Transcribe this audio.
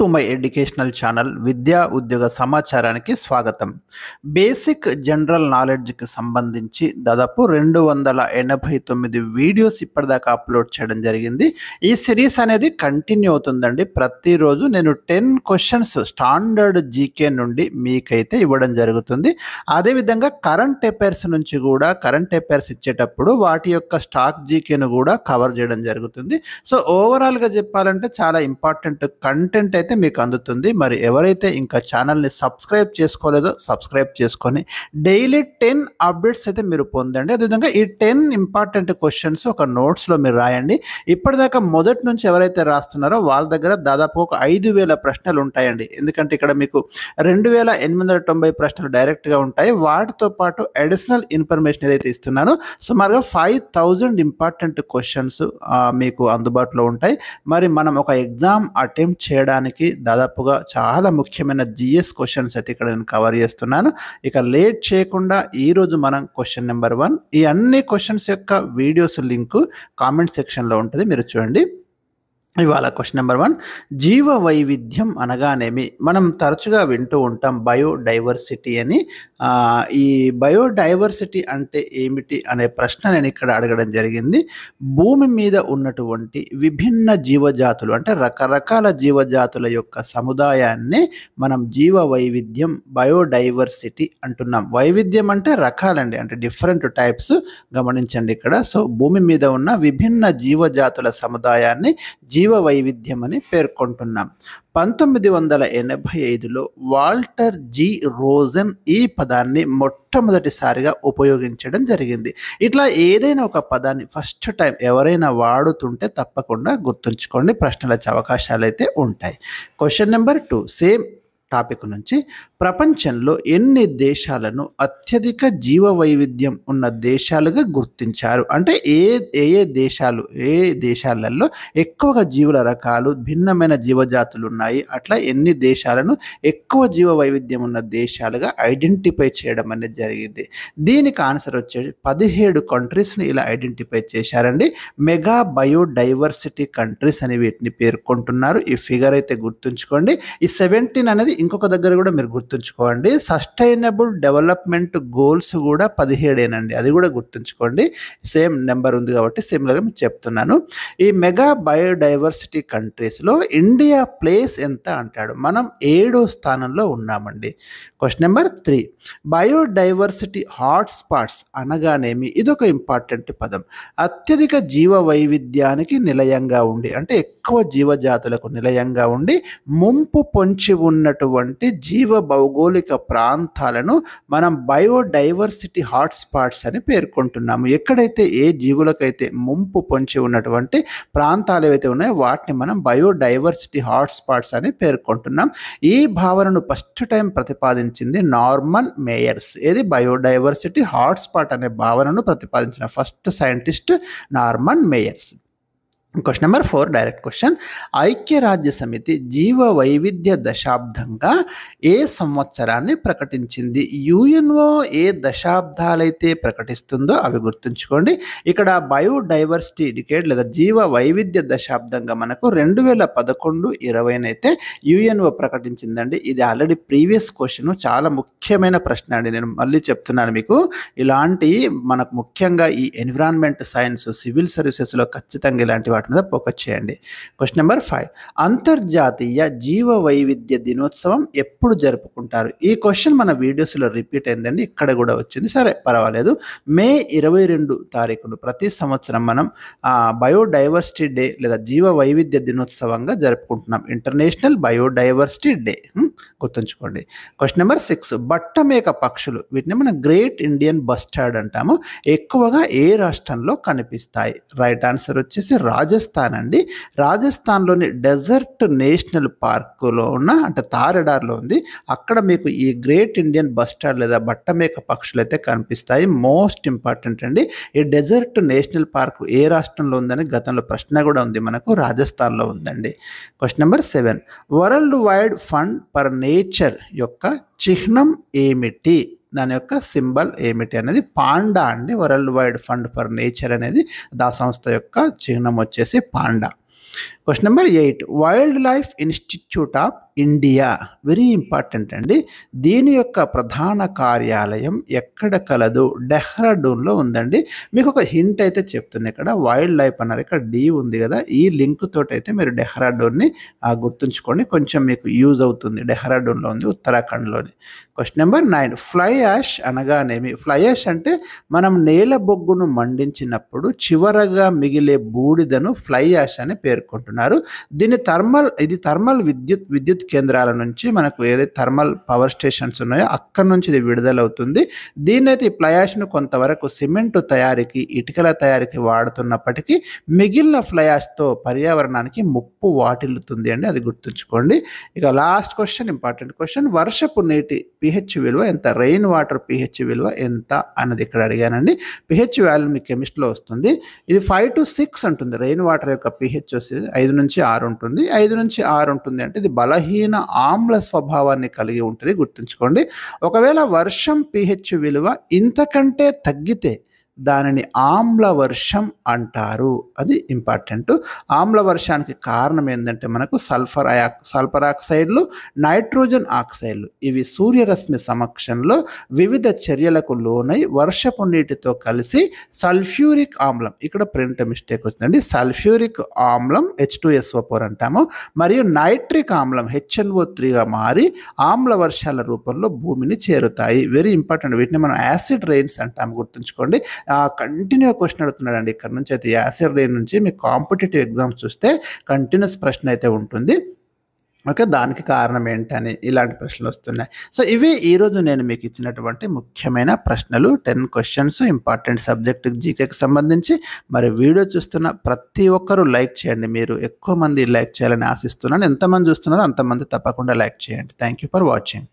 To my educational channel విద్యా ఉద్యోగ సమాచారానికి స్వాగతం. బేసిక్ జనరల్ నాలెడ్జ్కి సంబంధించి దాదాపు 289 వీడియోస్ ఇప్పటిదాకా అప్లోడ్ చేయడం జరిగింది. ఈ సిరీస్ అనేది కంటిన్యూ అవుతుందండి. ప్రతిరోజు నేను 10 క్వశ్చన్స్ స్టాండర్డ్ జీకే నుండి మీకైతే ఇవ్వడం జరుగుతుంది. అదేవిధంగా కరెంట్ అఫైర్స్ నుంచి కూడా కరెంట్ అఫైర్స్ ఇచ్చేటప్పుడు వాటి యొక్క స్టాక్ జీకేను కూడా కవర్ చేయడం జరుగుతుంది. సో ఓవరాల్గా చెప్పాలంటే చాలా ఇంపార్టెంట్ కంటెంట్ అయితే మీకు అందుతుంది. మరి ఎవరైతే ఇంకా ఛానల్ని సబ్స్క్రైబ్ చేసుకోలేదో సబ్స్క్రైబ్ చేసుకొని డైలీ 10 అప్డేట్స్ అయితే మీరు పొందండి. అదేవిధంగా ఈ 10 ఇంపార్టెంట్ క్వశ్చన్స్ ఒక నోట్స్లో మీరు రాయండి. ఇప్పటిదాకా మొదటి నుంచి ఎవరైతే రాస్తున్నారో వాళ్ళ దగ్గర దాదాపు ఒక 5000 ప్రశ్నలు ఉంటాయండి. ఎందుకంటే ఇక్కడ మీకు 2890 ప్రశ్నలు డైరెక్ట్గా ఉంటాయి. వాటితో పాటు అడిషనల్ ఇన్ఫర్మేషన్ ఏదైతే ఇస్తున్నానో సుమారుగా 5000 ఇంపార్టెంట్ క్వశ్చన్స్ మీకు అందుబాటులో ఉంటాయి. మరి మనం ఒక ఎగ్జామ్ అటెంప్ట్ చేయడానికి దాదాపుగా చాలా ముఖ్యమైన జిఎస్ క్వశ్చన్స్ అయితే ఇక్కడ నేను కవర్ చేస్తున్నాను. ఇక లేట్ చేయకుండా ఈరోజు మనం క్వశ్చన్ నెంబర్ 1, ఈ అన్ని క్వశ్చన్స్ యొక్క వీడియోస్ లింకు కామెంట్ సెక్షన్లో ఉంటుంది, మీరు చూడండి. ఇవాళ క్వశ్చన్ నెంబర్ 1, జీవ వైవిధ్యం అనగానేమి? మనం తరచుగా వింటూ ఉంటాం బయోడైవర్సిటీ అని. ఈ బయోడైవర్సిటీ అంటే ఏమిటి అనే ప్రశ్న నేను ఇక్కడ అడగడం జరిగింది. భూమి మీద ఉన్నటువంటి విభిన్న జీవజాతులు అంటే రకరకాల జీవజాతుల యొక్క సముదాయాన్ని మనం జీవ వైవిధ్యం బయోడైవర్సిటీ అంటున్నాం. వైవిధ్యం అంటే రకాలండి, అంటే డిఫరెంట్ టైప్స్. గమనించండి ఇక్కడ. సో భూమి మీద ఉన్న విభిన్న జీవజాతుల సముదాయాన్ని జీవ వైవిధ్యం అని పేర్కొంటున్నాం. 1985లో వాల్టర్ జి రోజన్ ఈ పదాన్ని మొట్టమొదటిసారిగా ఉపయోగించడం జరిగింది. ఇట్లా ఏదైనా ఒక పదాన్ని ఫస్ట్ టైం ఎవరైనా వాడుతుంటే తప్పకుండా గుర్తుంచుకోండి, ప్రశ్నలు వచ్చే అవకాశాలు అయితే ఉంటాయి. క్వశ్చన్ నెంబర్ 2, సేమ్ టాపిక్ నుంచి, ప్రపంచంలో ఎన్ని దేశాలను అత్యధిక జీవ వైవిధ్యం ఉన్న దేశాలుగా గుర్తించారు? అంటే ఏ దేశాలలో ఎక్కువగా జీవుల రకాలు భిన్నమైన జీవజాతులు ఉన్నాయి, అట్లా ఎన్ని దేశాలను ఎక్కువ జీవ వైవిధ్యం ఉన్న దేశాలుగా ఐడెంటిఫై చేయడం అనేది జరిగింది. దీనికి ఆన్సర్ వచ్చేసి 17 కంట్రీస్ని ఇలా ఐడెంటిఫై చేశారండి. మెగా బయోడైవర్సిటీ కంట్రీస్ అని వీటిని పేర్కొంటున్నారు. ఈ ఫిగర్ అయితే గుర్తుంచుకోండి. ఈ 17 అనేది ఇంకొక దగ్గర కూడా మీరు గుర్తుంచుకోండి. సస్టైనబుల్ డెవలప్మెంట్ గోల్స్ కూడా 17 అది కూడా గుర్తుంచుకోండి. సేమ్ నెంబర్ ఉంది కాబట్టి సిమిలర్గా మీకు చెప్తున్నాను. ఈ మెగా బయోడైవర్సిటీ కంట్రీస్లో ఇండియా ప్లేస్ ఎంత అంటాడు? మనం 7వ స్థానంలో ఉన్నామండి. క్వశ్చన్ నెంబర్ 3, బయోడైవర్సిటీ హాట్స్పాట్స్ అనగానేమి? ఇదొక ఇంపార్టెంట్ పదం. అత్యధిక జీవ వైవిధ్యానికి నిలయంగా ఉండి, అంటే ఎక్కువ జీవజాతులకు నిలయంగా ఉండి ముంపు పొంచి ఉన్నటువంటి జీవ భౌగోళిక ప్రాంతాలను మనం బయోడైవర్సిటీ హాట్స్పాట్స్ అని పేర్కొంటున్నాము. ఎక్కడైతే ఏ జీవులకైతే ముంపు పొంచి ఉన్నటువంటి ప్రాంతాలు ఏవైతే ఉన్నాయో వాటిని మనం బయోడైవర్సిటీ హాట్స్పాట్స్ అని పేర్కొంటున్నాం. ఈ భావనను ఫస్ట్ టైం ప్రతిపాదించింది నార్మన్ మేయర్స్. ఏది బయోడైవర్సిటీ హాట్స్పాట్ అనే భావనను ప్రతిపాదించిన first scientist Norman Myers. Question number 4, direct question. ఐక్యరాజ్య సమితి జీవ వైవిధ్య దశాబ్దంగా ఏ సంవత్సరాన్ని ప్రకటించింది? యుఎన్ఓ ఏ దశాబ్దాలైతే ప్రకటిస్తుందో అవి గుర్తుంచుకోండి. ఇక్కడ బయోడైవర్సిటీ డికేడ్ లేదా జీవ వైవిధ్య దశాబ్దంగా మనకు 2011-20 అయితే యుఎన్ఓ ప్రకటించిందండి. ఇది ఆల్రెడీ ప్రీవియస్ క్వశ్చన్, చాలా ముఖ్యమైన ప్రశ్న అండి. నేను మళ్ళీ చెప్తున్నాను మీకు, ఇలాంటి మనకు ముఖ్యంగా ఈ ఎన్విరాన్మెంట్ సైన్స్, సివిల్ సర్వీసెస్లో ఖచ్చితంగా ఇలాంటి వాటి మీద ఫోకస్ చేయండి. క్వశ్చన్ నెంబర్ 5, అంతర్జాతీయ జీవ వైవిధ్య దినోత్సవం ఎప్పుడు జరుపుకుంటారు? ఈ క్వశ్చన్ మన వీడియోస్లో రిపీట్ అయిందండి, ఇక్కడ కూడా వచ్చింది. సరే పర్వాలేదు. మే 22 తారీఖును ప్రతి సంవత్సరం మనం బయోడైవర్సిటీ డే లేదా జీవ వైవిధ్య దినోత్సవంగా జరుపుకుంటున్నాం. ఇంటర్నేషనల్ బయోడైవర్సిటీ డే, గుర్తుంచుకోండి. క్వశ్చన్ నెంబర్ 6, బట్టమేక పక్షులు, వీటిని మనం గ్రేట్ ఇండియన్ బస్టర్డ్ అంటాము, ఎక్కువగా ఏ రాష్ట్రంలో కనిపిస్తాయి? రైట్ ఆన్సర్ వచ్చేసి రాజస్థాన్ అండి. రాజస్థాన్లోని డెజర్ట్ నేషనల్ పార్కులో ఉన్న, అంటే తారెడార్లో ఉంది, అక్కడ మీకు ఈ గ్రేట్ ఇండియన్ బస్టర్డ్ లేదా బట్టమేక పక్షులు అయితే కనిపిస్తాయి. మోస్ట్ ఇంపార్టెంట్ అండి. ఈ డెజర్ట్ నేషనల్ పార్క్ ఏ రాష్ట్రంలో ఉందని గతంలో ప్రశ్న కూడా ఉంది మనకు, రాజస్థాన్లో ఉందండి. Question number 7, world wide fund for nature యొక్క చిహ్నం ఏమిటి? దాని యొక్క సింబల్ ఏమిటి అనేది పాండా అండి. World wide fund for nature అనేది దా సంస్థ యొక్క చిహ్నం వచ్చేసి panda. Question number 8 wild life institute of India very important అండి. దీని యొక్క ప్రధాన కార్యాలయం ఎక్కడ కలదు? డెహ్రాడూన్లో ఉందండి. మీకు ఒక హింట్ అయితే చెప్తున్నా, ఇక్కడ వైల్డ్ లైఫ్ అన్నారు, ఇక్కడ డి ఉంది కదా, ఈ లింక్ తోటి అయితే మీరు డెహ్రాడూన్ని గుర్తుంచుకోండి, కొంచెం మీకు యూజ్ అవుతుంది. డెహ్రాడూన్లో ఉంది, ఉత్తరాఖండ్లోని. క్వశ్చన్ నెంబర్ 9 ఫ్లై యాష్ అనగానేమి? ఫ్లై యాష్ అంటే మనం నేల బొగ్గును మండించినప్పుడు చివరగా మిగిలే బూడిదను ఫ్లై యాష్ అని పేర్కొంటున్నారు. దీన్ని థర్మల్ విద్యుత్ కేంద్రాల నుంచి మనకు ఏదైతే థర్మల్ పవర్ స్టేషన్స్ ఉన్నాయో అక్కడి నుంచి ఇది విడుదలవుతుంది. దీన్నైతే ఈ ఫ్లై యాష్ను కొంతవరకు సిమెంటు తయారీకి, ఇటుకల తయారీకి వాడుతున్నప్పటికీ మిగిలిన ఫ్లై యాష్తో పర్యావరణానికి ముప్పు వాటిల్లుతుంది అండి, అది గుర్తుంచుకోండి. ఇక లాస్ట్ క్వశ్చన్, ఇంపార్టెంట్ క్వశ్చన్, వర్షపు నీటి pH విలువ ఎంత? రెయిన్ వాటర్ pH విలువ ఎంత అన్నది ఇక్కడ అడిగానండి. pH వాల్యూ మీకు కెమిస్ట్రీలో వస్తుంది. ఇది 5 to 6 ఉంటుంది. రెయిన్ వాటర్ యొక్క pH వచ్చేసి 5 నుంచి 6 ఉంటుంది. 5 నుంచి 6 ఉంటుంది అంటే ఇది బలహీన ఆమ్ల స్వభావాన్ని కలిగి ఉంటుంది, గుర్తుంచుకోండి. ఒకవేళ వర్షం pH విలువ ఇంతకంటే తగ్గితే దానిని ఆమ్ల వర్షం అంటారు, అది ఇంపార్టెంట్. ఆమ్ల వర్షానికి కారణం ఏంటంటే మనకు సల్ఫర్ ఆక్సైడ్లు, నైట్రోజన్ ఆక్సైడ్లు ఇవి సూర్యరశ్మి సమక్షంలో వివిధ చర్యలకు లోనై వర్షపు నీటితో కలిసి సల్ఫ్యూరిక్ ఆమ్లం, ఇక్కడ ప్రింట్ మిస్టేక్ వచ్చిందండి, సల్ఫ్యూరిక్ ఆమ్లం H2SO4 అంటాము, మరియు నైట్రిక్ ఆమ్లం HNO3గా మారి ఆమ్ల వర్షాల రూపంలో భూమిని చేరుతాయి. వెరీ ఇంపార్టెంట్, వీటిని మనం యాసిడ్ రెయిన్స్ అంటాము, గుర్తుంచుకోండి. కంటిన్యూ క్వశ్చన్ అడుగుతున్నాడు అండి ఇక్కడ నుంచి అయితే. యాసిడ్ రెయిన్ నుంచి మీకు కాంపిటేటివ్ ఎగ్జామ్స్ చూస్తే కంటిన్యూస్ ప్రశ్న అయితే ఉంటుంది. ఓకే, దానికి కారణం ఏంటని ఇలాంటి ప్రశ్నలు వస్తున్నాయి. సో ఇవి ఈరోజు నేను మీకు ఇచ్చినటువంటి ముఖ్యమైన ప్రశ్నలు, 10 క్వశ్చన్స్ ఇంపార్టెంట్ సబ్జెక్ట్ జీకేకి సంబంధించి. మరి వీడియో చూస్తున్న ప్రతి ఒక్కరూ లైక్ చేయండి. మీరు ఎక్కువ మంది లైక్ చేయాలని ఆశిస్తున్నాను. ఎంతమంది చూస్తున్నారో అంతమంది తప్పకుండా లైక్ చేయండి. Thank you for watching.